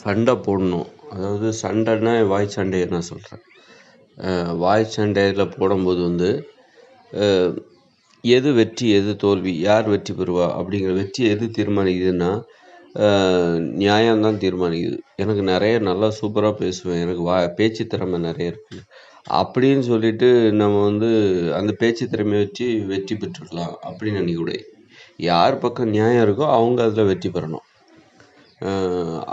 சண்டை போடணும். அதாவது சண்டைன்னா வாய் சண்டையை நான் சொல்கிறேன். வாய் சண்டையில் போடும்போது வந்து எது வெற்றி எது தோல்வி, யார் வெற்றி பெறுவா அப்படிங்கிற வெற்றி எது தீர்மானிக்குதுன்னா நியாயம்தான் தீர்மானிக்குது. எனக்கு நிறைய நல்லா சூப்பராக பேசுவேன், எனக்கு பேச்சு திறமை நிறைய இருக்குது அப்படின்னு சொல்லிட்டு நம்ம வந்து அந்த பேச்சு திறமையை வச்சு வெற்றி பெற்றுடலாம் அப்படின்னு நினைக்கக்கூடாது. யார் பக்கம் நியாயம் இருக்கோ அவங்க அதில் வெற்றி பெறணும்.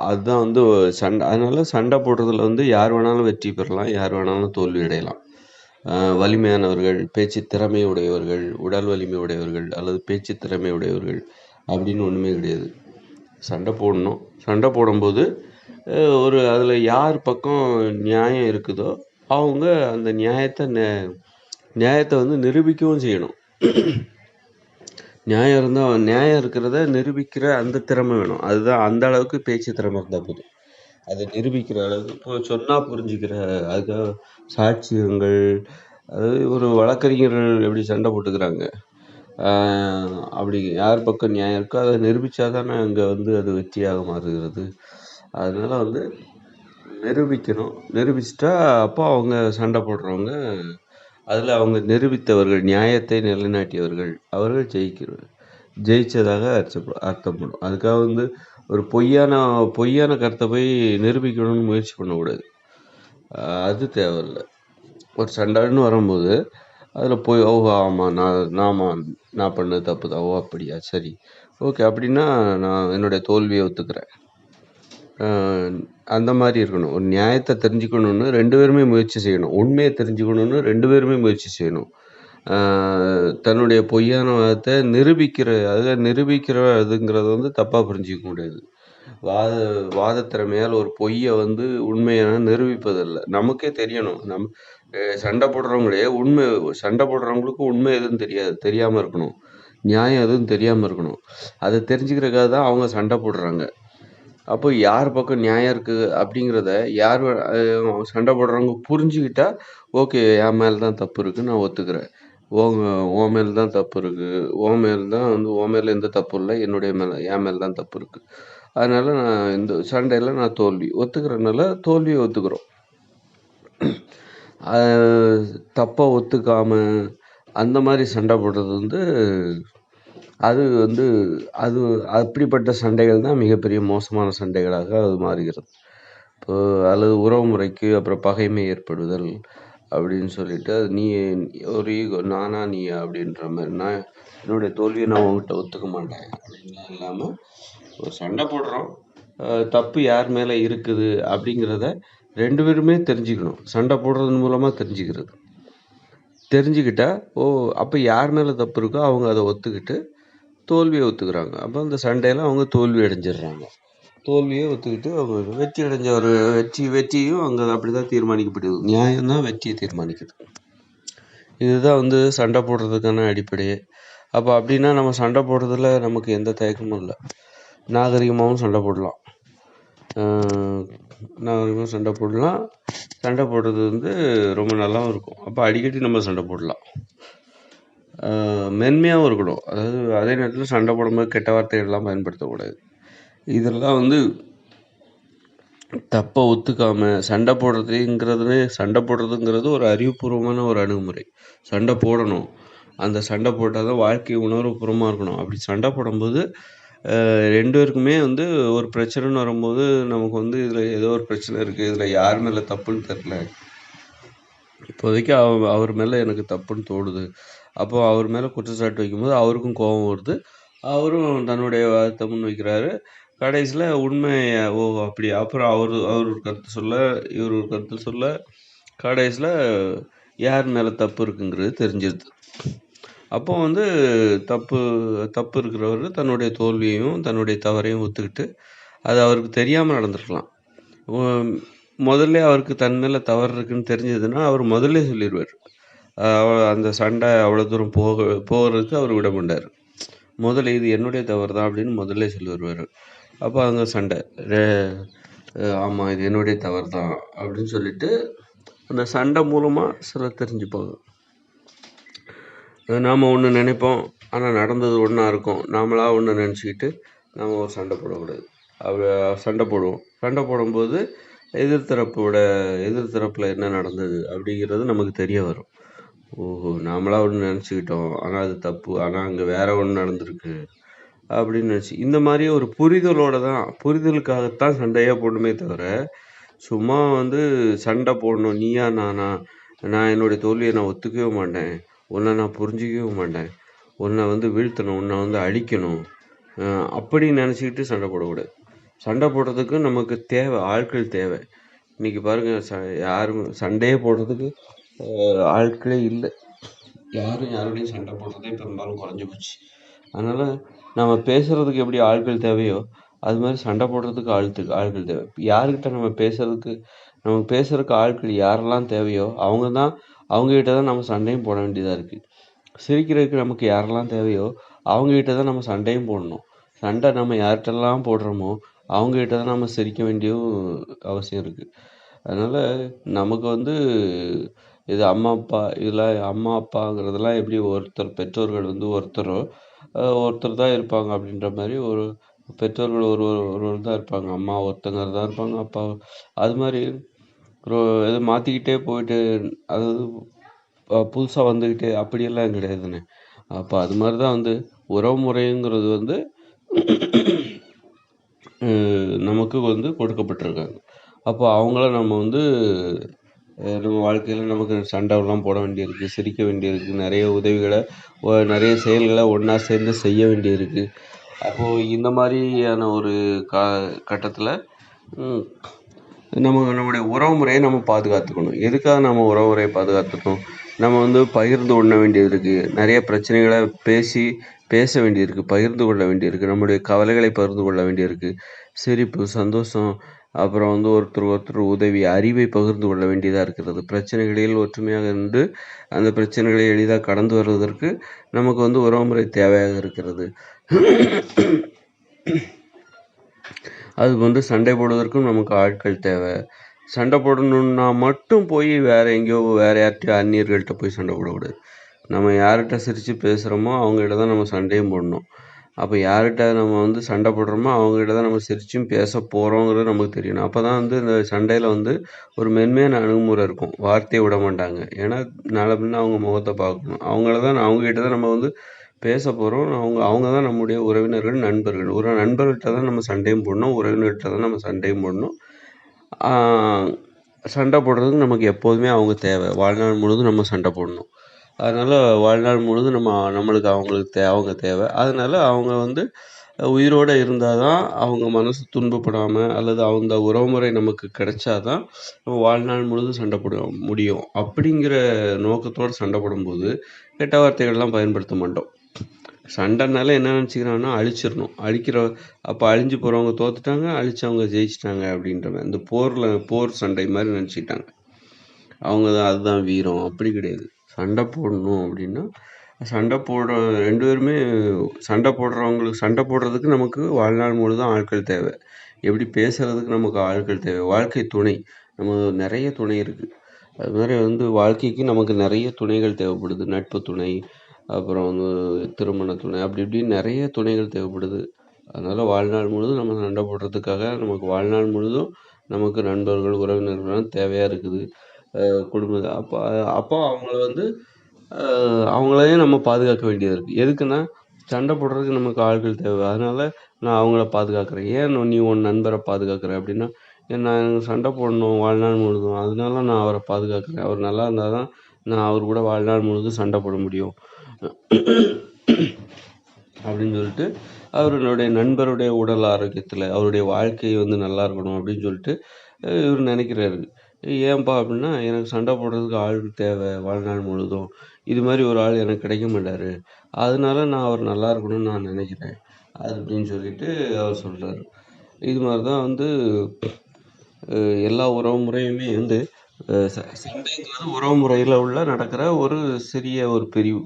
அதுதான் வந்து சண்டை. அதனால் சண்டை போடுறதுல வந்து யார் வேணாலும் வெற்றி பெறலாம், யார் வேணாலும் தோல்வி அடையலாம். வலிமையானவர்கள், பேச்சு திறமை உடையவர்கள், உடல் வலிமை உடையவர்கள் அல்லது பேச்சு திறமை உடையவர்கள் அப்படின்னு ஒன்றுமே கிடையாது. சண்டை போடணும். சண்டை போடும்போது அதில் யார் பக்கம் நியாயம் இருக்குதோ அவங்க அந்த நியாயத்தை வந்து நிரூபிக்கவும் செய்யணும். நியாயம் இருக்கிறத நிரூபிக்கிற அந்த திறமை வேணும். அதுதான், அந்த அளவுக்கு பேச்சு திறமை இருந்தால் போதும். அதை நிரூபிக்கிற அளவுக்கு இப்போ சொன்னால் புரிஞ்சுக்கிற அதுக்காக சாட்சியங்கள், அதாவது ஒரு வழக்கறிஞர்கள் எப்படி சண்டை போட்டுக்கிறாங்க, அப்படி யார் பக்கம் நியாயம் இருக்கோ அதை நிரூபித்தா தானே அங்கே வந்து அது வெற்றியாக மாறுகிறது. அதனால் வந்து நிரூபிக்கணும். நிரூபிச்சிட்டா அப்போ அவங்க சண்டை போடுறவங்க அதில் அவங்க நிரூபித்தவர்கள், நியாயத்தை நிலைநாட்டியவர்கள், அவர்கள் ஜெயிச்சதாக அர்த்தப்படும். அதுக்காக வந்து ஒரு பொய்யான கருத்தை போய் நிரூபிக்கணும்னு முயற்சி பண்ணக்கூடாது. அது தேவையில்லை. ஒரு சண்டைன்னு வரும்போது அதில் போய் ஆமாம் நான் பண்ணது தப்பு தான், அப்படியா, சரி, ஓகே, அப்படின்னா நான் என்னுடைய தோல்வியை ஒத்துக்கிறேன். அந்த மாதிரி இருக்கணும். ஒரு நியாயத்தை தெரிஞ்சுக்கணுன்னு 2 பேருமே முயற்சி செய்யணும். உண்மையை தெரிஞ்சுக்கணுன்னு 2 பேருமே முயற்சி செய்யணும். தன்னுடைய பொய்யான வாதத்தை நிரூபிக்கிறதுங்கிறது வந்து தப்பாக புரிஞ்சிக்க முடியாது. வாதத்திறமையால் ஒரு பொய்யை வந்து உண்மையான நிரூபிப்பதில்லை. நமக்கே தெரியணும். சண்டை போடுறவங்களுக்கு உண்மை எதுவும் தெரியாமல் இருக்கணும், நியாயம் எதுவும் தெரியாமல் இருக்கணும். அதை தெரிஞ்சுக்கிறதுக்காக தான் அவங்க சண்டை போடுறாங்க. அப்போ யார் பக்கம் நியாயம் இருக்குது அப்படிங்கிறத சண்டை போடுறவங்க புரிஞ்சுக்கிட்டா, ஓகே, என் மேலே தான் தப்பு இருக்குது, நான் ஒத்துக்கிறேன். உன் மேலே தான் தப்பு இருக்குது, உன் மேலே எந்த தப்பு இல்லை, என் மேலே தான் தப்பு இருக்குது. அதனால் நான் இந்த சண்டையில் நான் ஒத்துக்கிறதுனால தோல்வியை ஒத்துக்கிறோம். தப்பை ஒத்துக்காமல் அந்த மாதிரி சண்டை போடுறது வந்து அது அப்படிப்பட்ட சண்டைகள் தான் மிகப்பெரிய மோசமான சண்டைகளாக அது மாறுகிறது. இப்போ அல்லது உறவு முறைக்கு அப்புறம் பகைமை ஏற்படுதல் அப்படின்னு சொல்லிட்டு அது நீ ஒரு ஈகோ, நானா நீயா அப்படின்ற மாதிரி, நான் என்னுடைய தோல்வியை நான் உங்ககிட்ட ஒத்துக்க மாட்டேன் அப்படின்லாம் இல்லாமல் ஒரு சண்டை போடுறோம், தப்பு யார் மேலே இருக்குது அப்படிங்கிறத 2 பேருமே தெரிஞ்சுக்கணும். சண்டை போடுறது மூலமாக தெரிஞ்சுக்கிட்டா அப்போ யார் மேலே தப்பு இருக்கோ அவங்க அதை ஒத்துக்கிட்டு தோல்வியை ஒத்துக்கிறாங்க. அப்போ அந்த சண்டையில் அவங்க தோல்வி அடைஞ்சிடுறாங்க. தோல்வியை ஒத்துக்கிட்டு அவங்க வெற்றி அடைஞ்ச ஒரு வெற்றியும் அங்கே அப்படி தான் தீர்மானிக்கப்படுது. நியாயம்தான் வெற்றியை தீர்மானிக்குது. இதுதான் வந்து சண்டை போடுறதுக்கான அடிப்படையே. அப்போ அப்படின்னா நம்ம சண்டை போடுறதுல நமக்கு எந்த தயக்கமும் இல்லை. நாகரிகமாகவும் சண்டை போடலாம். சண்டை போடுறது வந்து ரொம்ப நல்லாவும் இருக்கும். அப்போ அடிக்கடி நம்ம சண்டை போடலாம். மென்மையாகவும் இருக்கணும். அதாவது அதே நேரத்தில் சண்டை போடும்போது கெட்ட வார்த்தைகள்லாம் பயன்படுத்தக்கூடாது. இதெல்லாம் வந்து தப்பை ஒத்துக்காமல் சண்டை போடுறதுங்கிறது ஒரு அறிவுபூர்வமான ஒரு அணுகுமுறை. சண்டை போடணும். அந்த சண்டை போட்டால் தான் வாழ்க்கை உணர்வுபூர்வமாக இருக்கணும். அப்படி சண்டை போடும்போது 2 பேருக்குமே வந்து ஒரு பிரச்சனைன்னு வரும்போது நமக்கு வந்து இதில் ஏதோ ஒரு பிரச்சனை இருக்குது, இதில் யார் மேலே தப்புன்னு தெரில, இப்போதைக்கு அவர் மேலே எனக்கு தப்புன்னு தோணுது. அப்போ அவர் மேலே குற்றச்சாட்டு வைக்கும்போது அவருக்கும் கோபம் வருது, அவரும் தன்னுடைய வாதத்தை முன் வைக்கிறாரு. கடைசியில் உண்மை அப்படி, அப்புறம் அவர் ஒரு கருத்து சொல்ல, இவர் ஒரு கருத்து சொல்ல, கடைசியில் யார் மேலே தப்பு இருக்குங்கிறது தெரிஞ்சிருது. அப்போ வந்து தப்பு இருக்கிறவர் தன்னுடைய தோல்வியையும் தன்னுடைய தவறையும் ஒத்துக்கிட்டு, அது அவருக்கு தெரியாமல் நடந்திருக்கலாம். முதல்ல அவருக்கு தன் மேலே தவறு இருக்குன்னு தெரிஞ்சதுன்னா அவர் முதல்ல சொல்லிடுவார். அந்த சண்டை அவ்வளோ தூரம் போகிறதுக்கு அவர் விட மாட்டார். முதல்ல இது என்னுடைய தவறு தான் அப்படின்னு முதல்ல சொல்லி வருவார். அப்போ அங்கே சண்டை, ஆமாம் இது என்னுடைய தவறு தான் அப்படின்னு சொல்லிட்டு அந்த சண்டை மூலமாக சிலர் தெரிஞ்சுப்பாங்க. நாம் ஒன்று நினைப்போம், ஆனால் நடந்தது ஒன்றா இருக்கும். நாமளாக ஒன்று நினச்சிக்கிட்டு நாம் ஒரு சண்டை போடக்கூடாது. சண்டை போடுவோம். சண்டை போடும்போது எதிர்த்தரப்பில் என்ன நடந்தது அப்படிங்கிறது நமக்கு தெரிய வரும். ஓஹோ! நாமளா ஒண்ணு நெனச்சுக்கிட்டோம். ஆனா அது தப்பு. ஆனா அங்க வேற ஒண்ணு நடந்திருக்கு. அப்படின்னு நினச்சு இந்த மாதிரி ஒரு புரிதலுக்காகத்தான் சண்டையே போடணுமே தவிர, சும்மா வந்து சண்டை போடணும். நீயா நானா? நான் என்னுடைய தோல்வியை நான் ஒத்துக்கவே மாட்டேன். உன்னை நான் புரிஞ்சிக்கவே மாட்டேன். உன்னை வந்து வீழ்த்தணும். உன்னை வந்து அழிக்கணும். அப்படி நினச்சிக்கிட்டு சண்டை போடக்கூடாது. சண்டை போடுறதுக்கு நமக்கு தேவை, ஆட்கள் தேவை. இன்னைக்கு பாருங்க, யாரும் சண்டையே போடுறதுக்கு ஆட்களே இல்லை. யாரும் யாரோடையும் சண்டை போடுறதே பெரும்பாலும் குறைஞ்சி போச்சு. அதனால நம்ம பேசுறதுக்கு எப்படி ஆட்கள் தேவையோ, அது மாதிரி சண்டை போடுறதுக்கு ஆட்கள் தேவை. யாருக்கிட்ட நமக்கு பேசுறதுக்கு ஆட்கள் யாரெல்லாம் தேவையோ அவங்ககிட்ட தான் நம்ம சண்டையும் போட வேண்டியதா இருக்கு. சிரிக்கிறதுக்கு நமக்கு யாரெல்லாம் தேவையோ அவங்ககிட்ட தான் நம்ம சண்டையும் போடணும். சண்டை நம்ம யார்கிட்டலாம் போடுறோமோ அவங்ககிட்ட தான் நம்ம சிரிக்க வேண்டிய அவசியம் இருக்கு. அதனால நமக்கு வந்து இது அம்மா அப்பாங்கிறதெல்லாம் எப்படி பெற்றோர்கள் வந்து ஒருத்தர் தான் இருப்பாங்க அப்படின்ற மாதிரி ஒரு பெற்றோர்கள் ஒருவர் தான் இருப்பாங்க. அம்மா ஒருத்தங்க தான் இருப்பாங்க, அப்பா அது மாதிரி இது மாற்றிக்கிட்டே போயிட்டு, அதாவது புதுசாக வந்துக்கிட்டு அப்படியெல்லாம் கிடையாதுண்ணே. அப்போ அது மாதிரி தான் வந்து உறவு முறைங்கிறது வந்து நமக்கு வந்து கொடுக்கப்பட்டிருக்காங்க. அப்போ அவங்கள நம்ம வந்து நம்ம வாழ்க்கையில் நமக்கு சண்டைலாம் போட வேண்டியிருக்கு, சிரிக்க வேண்டியிருக்கு, நிறைய உதவிகளை நிறைய செயல்களை ஒன்றா சேர்ந்து செய்ய வேண்டியிருக்கு. அப்போது இந்த மாதிரியான ஒரு கட்டத்தில் நம்முடைய உறவு முறையை நம்ம பாதுகாத்துக்கணும். எதுக்காக நம்ம உறவு முறையை பாதுகாத்துக்கணும்? நம்ம வந்து பகிர்ந்து கொள்ள வேண்டியது இருக்குது. நிறைய பிரச்சனைகளை பேச வேண்டியிருக்கு, பகிர்ந்து கொள்ள வேண்டியிருக்கு. நம்முடைய கவலைகளை பகிர்ந்து கொள்ள வேண்டியிருக்கு. சிரிப்பு, சந்தோஷம், அப்புறம் வந்து ஒருத்தர் உதவி, அறிவை பகிர்ந்து கொள்ள வேண்டியதாக இருக்கிறது. பிரச்சனைகளில் ஒற்றுமையாக இருந்து அந்த பிரச்சனைகளை எளிதாக கடந்து வருவதற்கு நமக்கு வந்து உறவுமுறை தேவையாக இருக்கிறது. அது வந்து சண்டை போடுவதற்கும் நமக்கு ஆட்கள் தேவை. சண்டை போடணுன்னா மட்டும் போய் வேற யார்கிட்டயோ அந்நியர்கள்ட்ட போய் சண்டை போடக்கூடாது. நம்ம யார்கிட்ட சிரித்து பேசுகிறோமோ அவங்ககிட்ட தான் நம்ம சண்டையும் போடணும். அப்போ யார்கிட்ட நம்ம வந்து சண்டை போடுறோமோ அவங்ககிட்ட தான் நம்ம சிரிச்சும் பேச போகிறோங்கிறது நமக்கு தெரியணும். அப்போ தான் வந்து இந்த சண்டையில் வந்து ஒரு மென்மையான அணுகுமுறை இருக்கும். வார்த்தையை விட மாட்டாங்க. ஏன்னா நாளை பின்ன அவங்க முகத்தை பார்க்கணும். அவங்ககிட்ட தான் நம்ம வந்து பேச போகிறோம். அவங்க தான் நம்முடைய உறவினர்கள், நண்பர்கள். ஒரு நண்பர்கிட்ட தான் நம்ம சண்டையும் போடணும், உறவினர்கிட்ட தான் நம்ம சண்டையும் போடணும். சண்டை போடுறதுக்கு நமக்கு எப்போதுமே அவங்க தேவை. வாழ்நாள் முழுதும் நம்ம சண்டை போடணும். அதனால் வாழ்நாள் முழுதும் நம்மளுக்கு அவங்க தேவை. அதனால அவங்க வந்து உயிரோடு இருந்தால் தான் அவங்க மனசு துன்பப்படாமல், அல்லது அந்த உறவுமுறை நமக்கு கிடைச்சா தான் நம்ம வாழ்நாள் முழுதும் சண்டை போட முடியும். அப்படிங்கிற நோக்கத்தோடு சண்டை போடும்போது கெட்ட வார்த்தைகள்லாம் பயன்படுத்த மாட்டோம். சண்டைனால என்ன நினச்சிக்கிறாங்கன்னா அழிச்சிடணும். அப்போ அழிஞ்சு போகிறவங்க தோத்துட்டாங்க, அழிச்சவங்க ஜெயிச்சிட்டாங்க அப்படின்ற மாதிரி இந்த போர் சண்டை மாதிரி நினச்சிக்கிட்டாங்க. அதுதான் வீரம். அப்படி கிடையாது. சண்டை போடணும் அப்படின்னா சண்டை போடுற 2 பேருமே சண்டை போடுறதுக்கு நமக்கு வாழ்நாள் முழுதும் ஆட்கள் தேவை. எப்படி பேசுறதுக்கு நமக்கு ஆட்கள் தேவை. வாழ்க்கை துணை, நம்ம நிறைய துணை இருக்குது. அது மாதிரி வந்து வாழ்க்கைக்கு நமக்கு நிறைய துணைகள் தேவைப்படுது. நட்பு துணை, அப்புறம் வந்து திருமண துணை, அப்படி இப்படின்னு நிறைய துணைகள் தேவைப்படுது. அதனால் வாழ்நாள் முழுதும் நம்ம சண்டை போடுறதுக்காக நமக்கு வாழ்நாள் முழுதும் நமக்கு நண்பர்கள், உறவினர்கள்லாம் தேவையாக இருக்குது. குடும்பம் அப்போ அவங்களையும் நம்ம பாதுகாக்க வேண்டியது இருக்குது. எதுக்குன்னா சண்டை போடுறதுக்கு நமக்கு ஆட்கள் தேவை. அதனால் நான் அவங்கள பாதுகாக்கிறேன். ஏன் நீ உன் நண்பரை பாதுகாக்கிற அப்படின்னா, நான் சண்டை போடணும் வாழ்நாள் முழுதும், அதனால நான் அவரை பாதுகாக்கிறேன். அவர் நல்லா இருந்தால் தான் நான் அவர் கூட வாழ்நாள் முழுதும் சண்டை போட முடியும் அப்படின்னு சொல்லிட்டு அவர்களுடைய நண்பருடைய உடல் ஆரோக்கியத்தில் அவருடைய வாழ்க்கை வந்து நல்லா இருக்கணும் அப்படின்னு சொல்லிட்டு இவர் நினைக்கிறாரு. ஏன்பா அப்படின்னா, எனக்கு சண்டை போடுறதுக்கு ஆள் தேவை வாழ்நாள் முழுதும். இது மாதிரி ஒரு ஆள் எனக்கு கிடைக்க மாட்டார். அதனால நான் அவர் நல்லா இருக்கணும்னு நான் நினைக்கிறேன் அப்படின்னு சொல்லிட்டு அவர் சொல்கிறார். இது மாதிரி தான் வந்து எல்லா உறவு முறையுமே வந்து சண்டைங்கிறது உறவு முறையில் நடக்கிற ஒரு சிறிய ஒரு பிரிவு.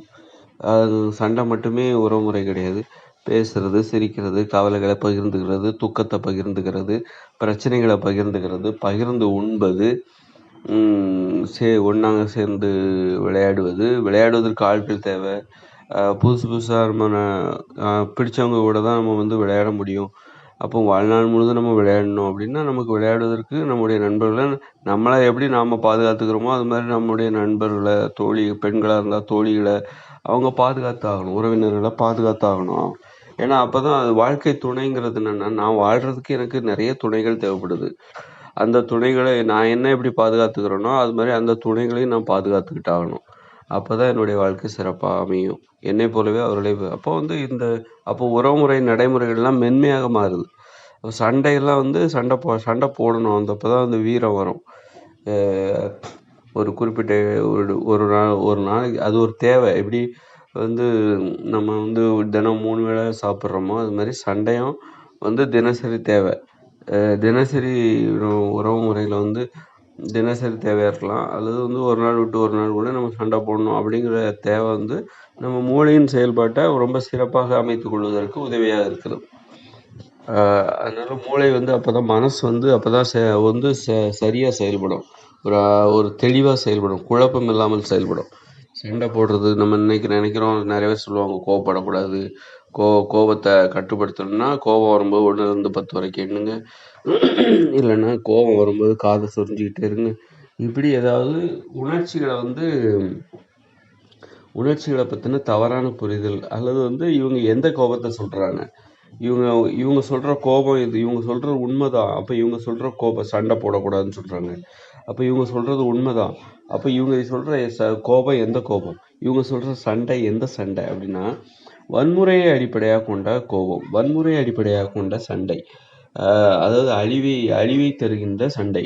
அது சண்டை மட்டுமே உறவுமுறை கிடையாது. பேசுறது, சிரிக்கிறது, கவலைகளை பகிர்ந்துக்கிறது, துக்கத்தை பகிர்ந்துக்கிறது, பிரச்சனைகளை பகிர்ந்துக்கிறது, பகிர்ந்து உண்பது, ஒன்றாக சேர்ந்து விளையாடுவதற்கு ஆட்கள் தேவை. புதுசாக நம்ம பிடிச்சவங்க கூட தான் நம்ம வந்து விளையாட முடியும். அப்போ வாழ்நாள் முழுதும் நம்ம விளையாடணும் அப்படின்னா, நமக்கு விளையாடுவதற்கு நம்முடைய நண்பர்கள நம்மள எப்படி நாம பாதுகாத்துக்கிறோமோ, அது மாதிரி நம்முடைய நண்பர்கள, பெண்களா இருந்தா தோழிகள அவங்க பாதுகாத்தாகணும். உறவினர்கள பாதுகாத்தாகணும். ஏன்னா, அப்பதான் அது வாழ்க்கை துணைங்கிறது என்னன்னா, நான் வாழ்றதுக்கு எனக்கு நெறைய துணைகள் தேவைப்படுது. அந்த துணைகளை நான் என்ன எப்படி பாதுகாத்துக்கிறேனோ, அது மாரி அந்த துணைகளையும் நான் பாதுகாத்துக்கிட்டாகணும். அப்பதான் என்னுடைய வாழ்க்கை சிறப்பா அமையும். என்னைப் போலவே அப்போ வந்து அப்போ உறவுமுறை நடைமுறைகள்லாம் மென்மையாக மாறுது. சண்டையெல்லாம் வந்து சண்டை போடணும். அப்பதான் வந்து வீரம் வரும். அ ஒரு குறிப்பிட்ட ஒரு நாளைக்கு அது ஒரு தேவை. எப்படி வந்து நம்ம வந்து தினம் 3 வேளை சாப்பிட்றோமோ, அது மாரி சண்டையும் வந்து தினசரி தேவை. தினசரி உறவு முறையில் வந்து தினசரி தேவையாக இருக்கலாம், அல்லது வந்து ஒரு நாள் விட்டு ஒரு நாள் கூட நம்ம சண்டை போடணும் அப்படிங்கிற தேவை வந்து நம்ம மூளையின் செயல்பாட்டை ரொம்ப சிறப்பாக அமைத்துக் கொள்வதற்கு உதவியாக இருக்கிறது. அதனால மூளை வந்து அப்பதான் மனசு வந்து அப்பதான் வந்து சரியா செயல்படும். ஒரு தெளிவா செயல்படும். குழப்பம் இல்லாமல் செயல்படும். சண்டை போடுறது நம்ம நினைக்கிறோம் நிறைய பேர் சொல்லுவாங்க கோவப்படக்கூடாது. கோபத்தை கட்டுப்படுத்தணும்னா கோபம் வரும்போது 1லேருந்து 10 வரைக்கும் எண்ணுங்க. இல்லைன்னா கோபம் வரும்போது காதை சொரிஞ்சுக்கிட்டே இருங்க. இப்படி ஏதாவது உணர்ச்சிகளை பற்றின தவறான புரிதல், அல்லது வந்து இவங்க எந்த கோபத்தை சொல்கிறாங்க, இவங்க இவங்க சொல்கிற கோபம் இவங்க சொல்கிறது உண்மைதான், அப்போ இவங்க சொல்கிற கோபம் சண்டை போடக்கூடாதுன்னு சொல்கிறாங்க. அப்போ இவங்க சொல்கிறது உண்மைதான், அப்போ இவங்க சொல்கிற கோபம் எந்த கோபம், இவங்க சொல்கிற சண்டை எந்த சண்டை அப்படின்னா, வன்முறையை அடிப்படையாக கொண்ட கோபம், வன்முறையை அடிப்படையாக கொண்ட சண்டை, அதாவது அழிவை தருகின்ற சண்டை,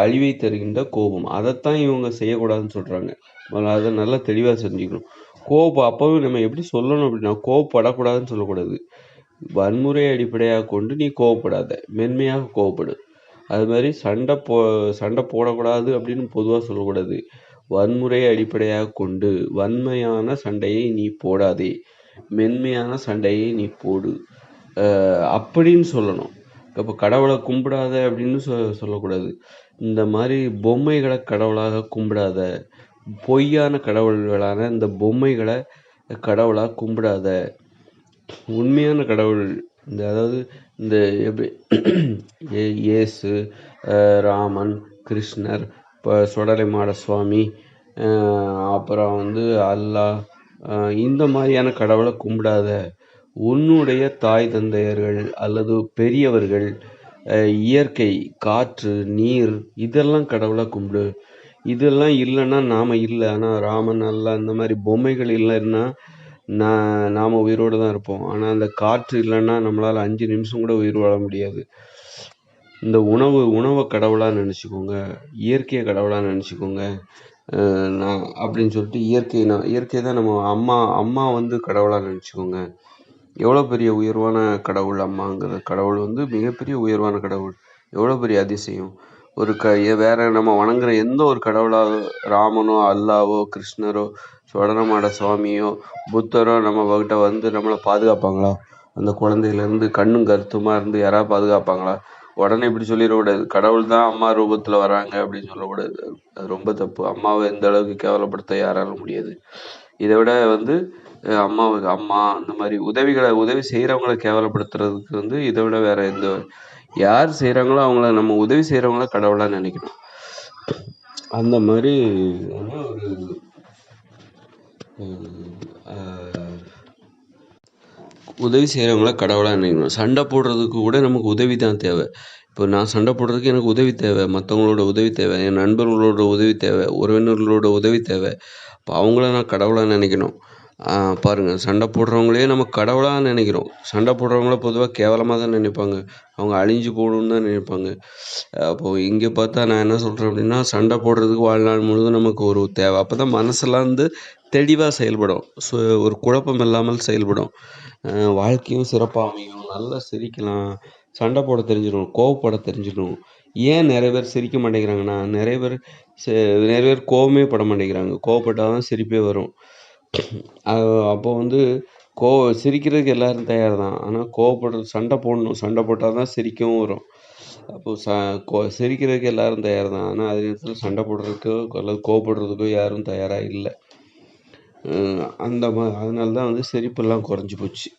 அழிவை தருகின்ற கோபம், அதைத்தான் இவங்க செய்யக்கூடாதுன்னு சொல்கிறாங்க. அதை நல்லா தெளிவாக செஞ்சுக்கணும். அப்போவே நம்ம எப்படி சொல்லணும் அப்படின்னா, கோவப்படக்கூடாதுன்னு சொல்லக்கூடாது. வன்முறை அடிப்படையாக கொண்டு நீ கோவப்படாத, மென்மையாக கோவப்படு. அது மாதிரி சண்டை போடக்கூடாது அப்படின்னு பொதுவாக சொல்லக்கூடாது. வன்முறையை அடிப்படையாக கொண்டு வன்மையான சண்டையை நீ போடாதே, மென்மையான சண்டையை நீ போடு அப்படின்னு சொல்லணும். அப்போ கடவுளை கும்பிடாத அப்படின்னு சொல்லக்கூடாது. இந்த மாதிரி பொம்மைகளை கடவுளாக கும்பிடாத, பொய்யான கடவுள்களான இந்த பொம்மைகளை கடவுளாக கும்பிடாத, உண்மையான கடவுள் அதாவது இந்த இயேசு, ராமன், கிருஷ்ணர், இப்போ சுடலை மாட சுவாமி, அப்புறம் வந்து அல்லாஹ், இந்த மாதிரியான கடவுளை கும்பிடாத. உன்னுடைய தாய் தந்தையர்கள் அல்லது பெரியவர்கள், இயற்கை, காற்று, நீர், இதெல்லாம் கடவுளா கும்பிடு. இதெல்லாம் இல்லைன்னா நாம இல்லை. ஆனால் ராமன், அல்லாஹ் இந்த மாதிரி பொம்மைகள் இல்லைன்னா நாம உயிரோடு தான் இருப்போம். ஆனால் அந்த காற்று இல்லைன்னா நம்மளால் 5 நிமிஷம் கூட உயிர் வாழ முடியாது. இந்த உணவை கடவுளாக நினச்சிக்கோங்க, இயற்கையை கடவுளாக நினச்சிக்கோங்க. நான் அப்படின்னு சொல்லிட்டு இயற்கை தான் நம்ம அம்மா வந்து கடவுளாக நினச்சிக்கோங்க. எவ்வளோ பெரிய உயர்வான கடவுள் அம்மாங்கிற கடவுள் வந்து மிகப்பெரிய உயர்வான கடவுள். எவ்வளோ பெரிய அதிசயம். வேற நம்ம வணங்குற எந்த ஒரு கடவுளாக, ராமனோ, அல்லாவோ, கிருஷ்ணரோ, சுடலமாட சுவாமியோ, புத்தரோ நம்ம கிட்ட வந்து நம்மளை பாதுகாப்பாங்களா? அந்த குழந்தையிலேருந்து கண்ணும் கருத்துமா இருந்து யாராவது பாதுகாப்பாங்களா? உடனே இப்படி சொல்லிடக்கூடாது, கடவுள் தான் அம்மா ரூபத்தில் வராங்க அப்படின்னு சொல்லக்கூடாது. அது ரொம்ப தப்பு. அம்மாவை எந்த அளவுக்கு கேவலப்படுத்த யாராலும் முடியாது. இதை விட வந்து அம்மா அந்த மாதிரி உதவி செய்கிறவங்கள கேவலப்படுத்துறதுக்கு வந்து இதை விட வேற யார் செய்கிறாங்களோ அவங்கள நம்ம உதவி செய்கிறவங்கள கடவுளாக நினைக்கணும். அந்த மாதிரி ஒரு உதவி செய்கிறவங்கள கடவுளாக நினைக்கணும். சண்டை போடுறதுக்கு கூட நமக்கு உதவி தான் தேவை. இப்போ நான் சண்டை போடுறதுக்கு எனக்கு உதவி தேவை, மற்றவங்களோட உதவி தேவை, என் நண்பர்களோட உதவி தேவை, உறவினர்களோட உதவி தேவை. இப்போ அவங்கள நான் கடவுளாக நினைக்கணும். பாருங்கள், சண்டை போடுறவங்களே நம்ம கடவுளாக நினைக்கிறோம். சண்டை போடுறவங்கள பொதுவாக கேவலமாக தான் நினைப்பாங்க, அவங்க அழிஞ்சு போகணுன்னு தான் நினைப்பாங்க. அப்போது இங்கே பார்த்தா நான் என்ன சொல்கிறேன் அப்படின்னா, சண்டை போடுறதுக்கு வாழ்நாள் முழுவதும் நமக்கு ஒரு தேவை. அப்போ தான் மனசெல்லாம் வந்து தெளிவாக செயல்படும், ஒரு குழப்பம் இல்லாமல் செயல்படும், வாழ்க்கையும் சிறப்பாக அமையும், நல்லா சிரிக்கலாம், சண்டை போட தெரிஞ்சிடும், கோவப்பட தெரிஞ்சிடும். ஏன் நிறைய பேர் சிரிக்க மாட்டேங்கிறாங்கன்னா, நிறைய பேர் கோவமே பட மாட்டேங்கிறாங்க. கோவப்பட்டால் தான் சிரிப்பே வரும். அப்போ வந்து சிரிக்கிறதுக்கு எல்லாரும் தயார் தான். ஆனால் சண்டை போட்டால் தான் சிரிக்கவும் வரும். அப்போது சிரிக்கிறதுக்கு எல்லாரும் தயார் தான். ஆனால் அதே நேரத்தில் சண்டை போடுறதுக்கோ அல்லது கோவப்படுறதுக்கோ யாரும் தயாராக இல்லை. அதனால தான் வந்து சிரிப்பெல்லாம் குறைஞ்சி போச்சு.